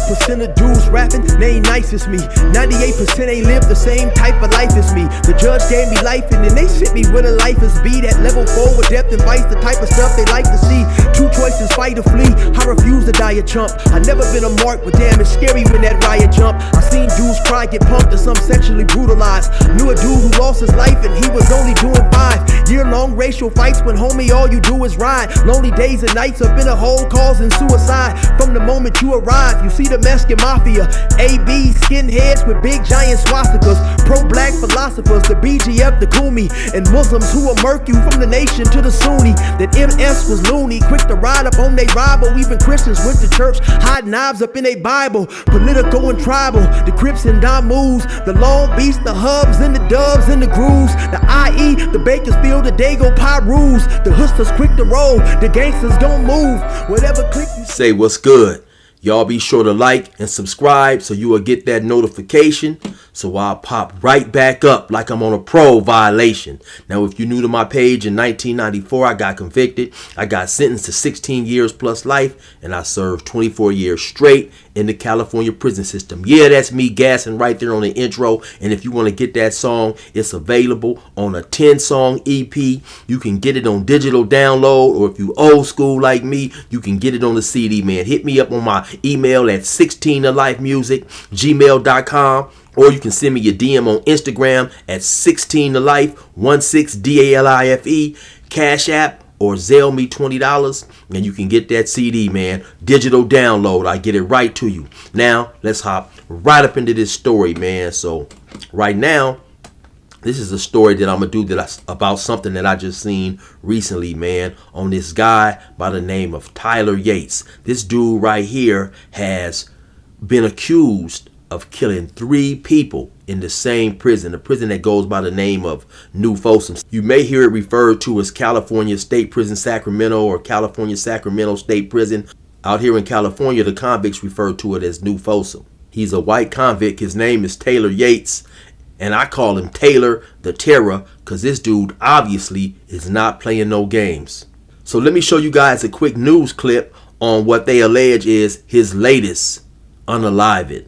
1% of dudes rapping, they ain't nice as me. 98% ain't live the same type of life as me. The judge gave me life and then they sent me where the life is be. That level 4 with depth and vice, the type of stuff they like to see. Two choices, fight or flee. I refuse to die a chump. I never been a mark, but damn, it's scary when that riot jump. I seen dudes cry, get pumped, and some sexually brutalized. Knew a dude who lost his life and he was only doing 5 year-long racial fights when homie all you do is ride. Lonely days and nights up in a hole causing suicide. From the moment you arrive, you see the Mexican mafia, AB skinheads with big giant swastikas, pro-black philosophers, the BGF, the Kumi, and Muslims who will murk you from the nation to the Sunni. That MS was loony, quick to ride up on they rival. Even Christians went to church, hide knives up in a Bible. Political and tribal, the Crips and Damus, the Long Beach, the Hubs and the Dubs and the Grooves, the IE, the Bakersfield, the Dago Pyrus, the hustlers quick to roll, the gangsters don't move. Whatever click you say. What's good? Y'all be sure to like and subscribe so you will get that notification. So I'll pop right back up like I'm on a parole violation. Now, if you're new to my page, in 1994, I got convicted. I got sentenced to 16 years plus life, and I served 24 years straight in the California prison system. Yeah, that's me gassing right there on the intro. And if you want to get that song, it's available on a 10-song EP. You can get it on digital download, or if you old school like me, you can get it on the CD, man. Hit me up on my email at 16tolifemusic@gmail.com, or you can send me your DM on Instagram at 16tolife, 16DALIFE, Cash App, or Zelle me $20, and you can get that CD, man. Digital download. I get it right to you. Now, let's hop right up into this story, man. So, right now, this is a story that I'm going to do about something that I just seen recently, man, on this guy by the name of Tyler Yates. This dude right here has been accused of killing 3 people in the same prison, a prison that goes by the name of New Folsom. You may hear it referred to as California State Prison Sacramento or California Sacramento State Prison. Out here in California, the convicts refer to it as New Folsom. He's a white convict. His name is Taylor Yates, and I call him Taylor the Terror because this dude obviously is not playing no games. So let me show you guys a quick news clip on what they allege is his latest unaliving.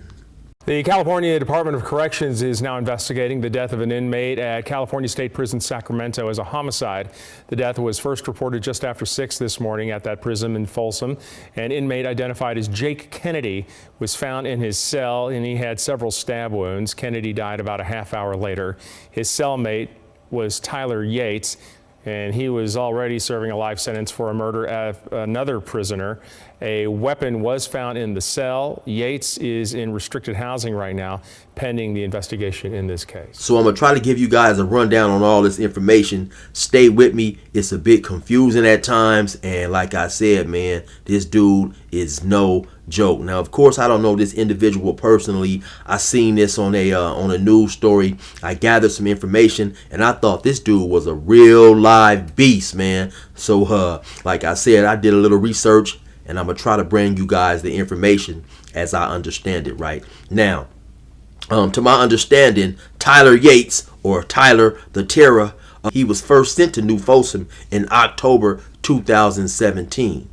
The California Department of Corrections is now investigating the death of an inmate at California State Prison Sacramento as a homicide. The death was first reported just after 6 this morning at that prison in Folsom. An inmate identified as Jake Kennedy was found in his cell, and he had several stab wounds. Kennedy died about a half hour later. His cellmate was Tyler Yates, and he was already serving a life sentence for a murder of another prisoner. A weapon was found in the cell. Yates is in restricted housing right now, pending the investigation in this case. So I'm going to try to give you guys a rundown on all this information. Stay with me. It's a bit confusing at times. And like I said, man, this dude is no joke. Now, of course, I don't know this individual personally. I seen this on a news story. I gathered some information, and I thought this dude was a real live beast, man. So, like I said, I did a little research, and I'm going to try to bring you guys the information as I understand it right now. To my understanding, Tyler Yates, or Tyler the Terror, he was first sent to New Folsom in October 2017.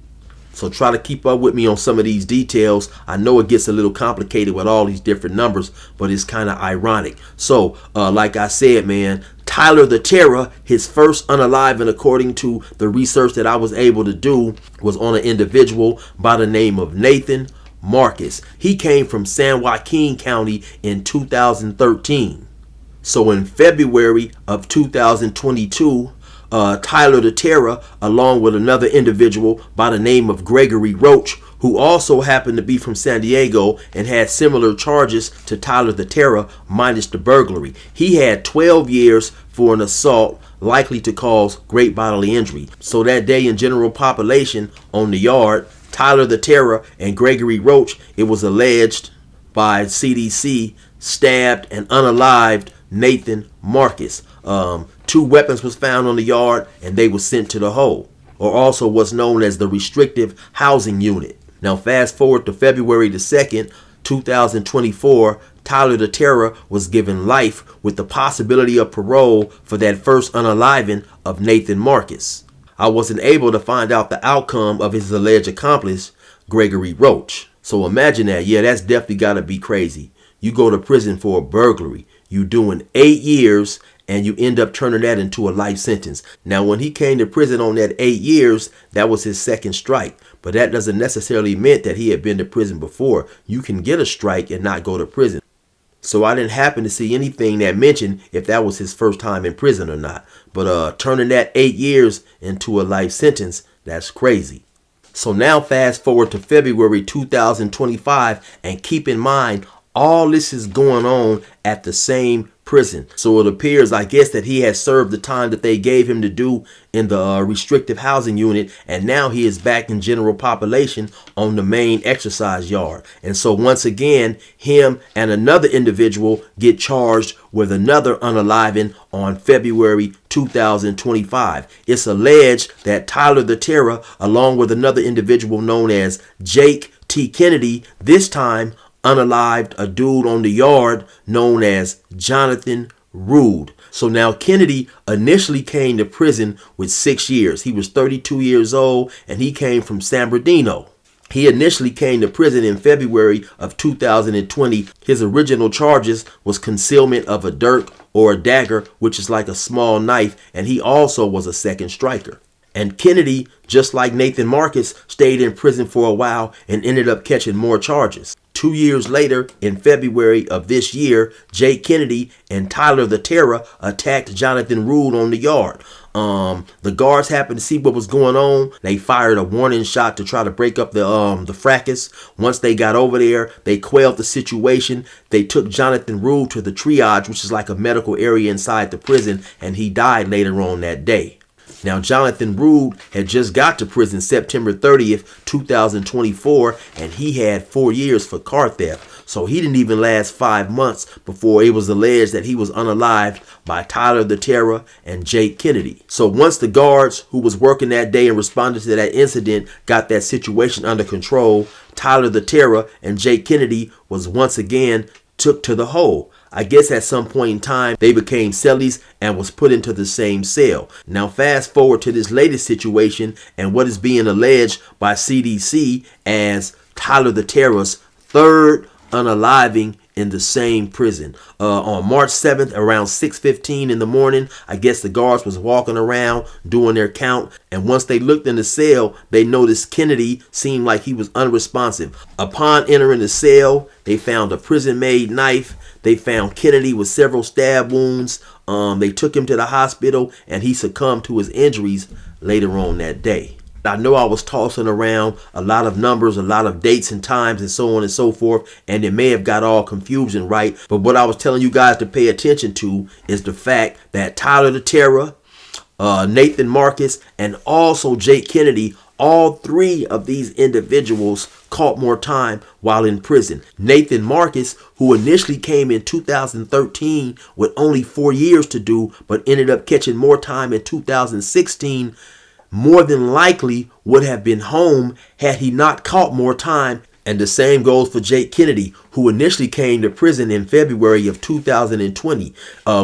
So try to keep up with me on some of these details. I know it gets a little complicated with all these different numbers, but it's kind of ironic. So like I said, man, Tyler the Terror, his first unaliving, according to the research that I was able to do, was on an individual by the name of Nathan Marcus. He came from San Joaquin County in 2013. So in February of 2022, Tyler the Terror, along with another individual by the name of Gregory Roach, who also happened to be from San Diego and had similar charges to Tyler the Terror minus the burglary. He had 12 years for an assault likely to cause great bodily injury. So that day in general population on the yard, Tyler the Terror and Gregory Roach, it was alleged by CDC, stabbed and unalived Nathan Marcus. 2 weapons was found on the yard, and they were sent to the hole, or also what's known as the restrictive housing unit. Now fast forward to February the 2nd, 2024, Tyler the Terror was given life with the possibility of parole for that first unaliving of Nathan Marcus. I wasn't able to find out the outcome of his alleged accomplice, Gregory Roach. So imagine that. Yeah, that's definitely got to be crazy. You go to prison for a burglary. You doing 8 years and you end up turning that into a life sentence. Now, when he came to prison on that 8 years, that was his second strike. But that doesn't necessarily mean that he had been to prison before. You can get a strike and not go to prison. So I didn't happen to see anything that mentioned if that was his first time in prison or not. But turning that 8 years into a life sentence, that's crazy. So now fast forward to February 2025, and keep in mind, all this is going on at the same prison. So it appears, I guess, that he has served the time that they gave him to do in the restrictive housing unit, and now he is back in general population on the main exercise yard. And so once again, him and another individual get charged with another unaliving on February 2025. It's alleged that Tyler the Terror, along with another individual known as Jake T. Kennedy, this time unalived a dude on the yard known as Jonathan Rude. So now Kennedy initially came to prison with 6 years. He was 32 years old and he came from San Bernardino. He initially came to prison in February of 2020. His original charges was concealment of a dirk or a dagger, which is like a small knife, and he also was a second striker. And Kennedy, just like Nathan Marcus, stayed in prison for a while and ended up catching more charges. 2 years later, in February of this year, Jake Kennedy and Tyler the Terror attacked Jonathan Rude on the yard. The guards happened to see what was going on. They fired a warning shot to try to break up the fracas. Once they got over there, they quelled the situation. They took Jonathan Rude to the triage, which is like a medical area inside the prison, and he died later on that day. Now, Jonathan Rude had just got to prison September 30th, 2024, and he had 4 years for car theft. So he didn't even last 5 months before it was alleged that he was unalived by Tyler the Terror and Jake Kennedy. So once the guards who was working that day and responded to that incident got that situation under control, Tyler the Terror and Jake Kennedy was once again took to the hole. I guess at some point in time, they became cellies and was put into the same cell. Now fast forward to this latest situation and what is being alleged by CDC as Tyler the Terror's third unaliving in the same prison. On March 7th, around 6:15 in the morning, I guess the guards was walking around doing their count, and once they looked in the cell, they noticed Kennedy seemed like he was unresponsive. Upon entering the cell, they found a prison-made knife. They found Kennedy with several stab wounds. They took him to the hospital, and he succumbed to his injuries later on that day. I know I was tossing around a lot of numbers, a lot of dates and times and so on and so forth, and it may have got all confusion, right? But what I was telling you guys to pay attention to is the fact that Tyler the Terror, Nathan Marcus, and also Jake Kennedy, all three of these individuals caught more time while in prison. Nathan Marcus, who initially came in 2013 with only 4 years to do, but ended up catching more time in 2016, more than likely would have been home had he not caught more time. And the same goes for Jake Kennedy, who initially came to prison in February of 2020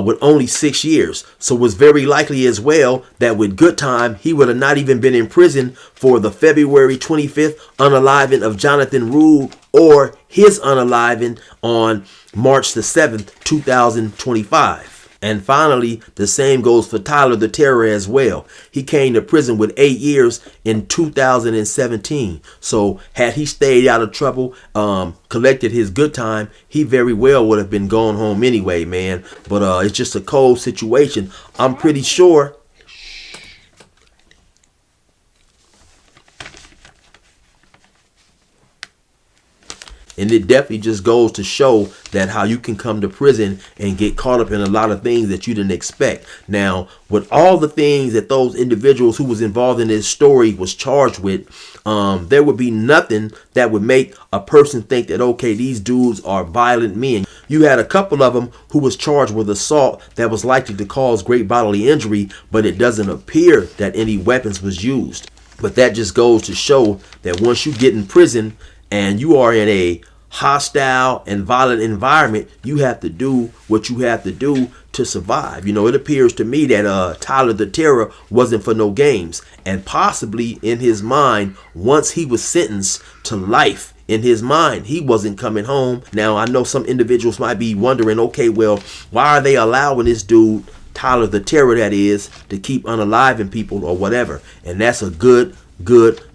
with only 6 years. So it was very likely as well that with good time, he would have not even been in prison for the February 25th unaliving of Jonathan Rude or his unaliving on March the 7th, 2025. And finally, the same goes for Tyler the Terror as well. He came to prison with 8 years in 2017. So had he stayed out of trouble, collected his good time, he very well would have been going home anyway, man. But it's just a cold situation. I'm pretty sure. And it definitely just goes to show that how you can come to prison and get caught up in a lot of things that you didn't expect. Now, with all the things that those individuals who was involved in this story was charged with, there would be nothing that would make a person think that, okay, these dudes are violent men. You had a couple of them who was charged with assault that was likely to cause great bodily injury, but it doesn't appear that any weapons was used. But that just goes to show that once you get in prison and you are in a hostile and violent environment, you have to do what you have to do to survive. It appears to me that Tyler the Terror wasn't for no games, and possibly in his mind, once he was sentenced to life, in his mind, he wasn't coming home. Now, I know some individuals might be wondering, okay, well, why are they allowing this dude, Tyler the Terror that is, to keep unaliving people or whatever? And that's a good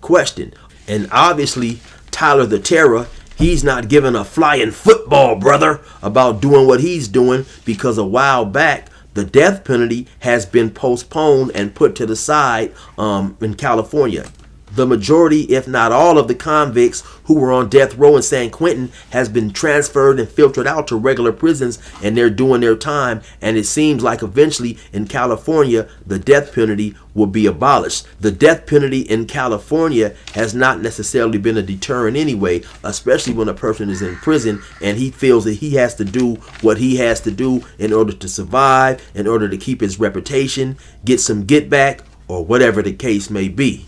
question. And obviously, Tyler the Terror, he's not giving a flying football, brother, about doing what he's doing, because a while back, the death penalty has been postponed and put to the side in California. The majority, if not all, of the convicts who were on death row in San Quentin has been transferred and filtered out to regular prisons, and they're doing their time. And it seems like eventually in California, the death penalty will be abolished. The death penalty in California has not necessarily been a deterrent anyway, especially when a person is in prison and he feels that he has to do what he has to do in order to survive, in order to keep his reputation, get some get back, or whatever the case may be.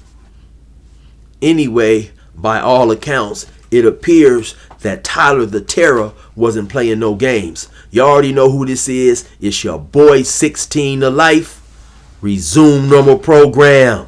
Anyway, by all accounts, it appears that Tyler the Terror wasn't playing no games. You already know who this is. It's your boy 16 to Life. Resume normal program.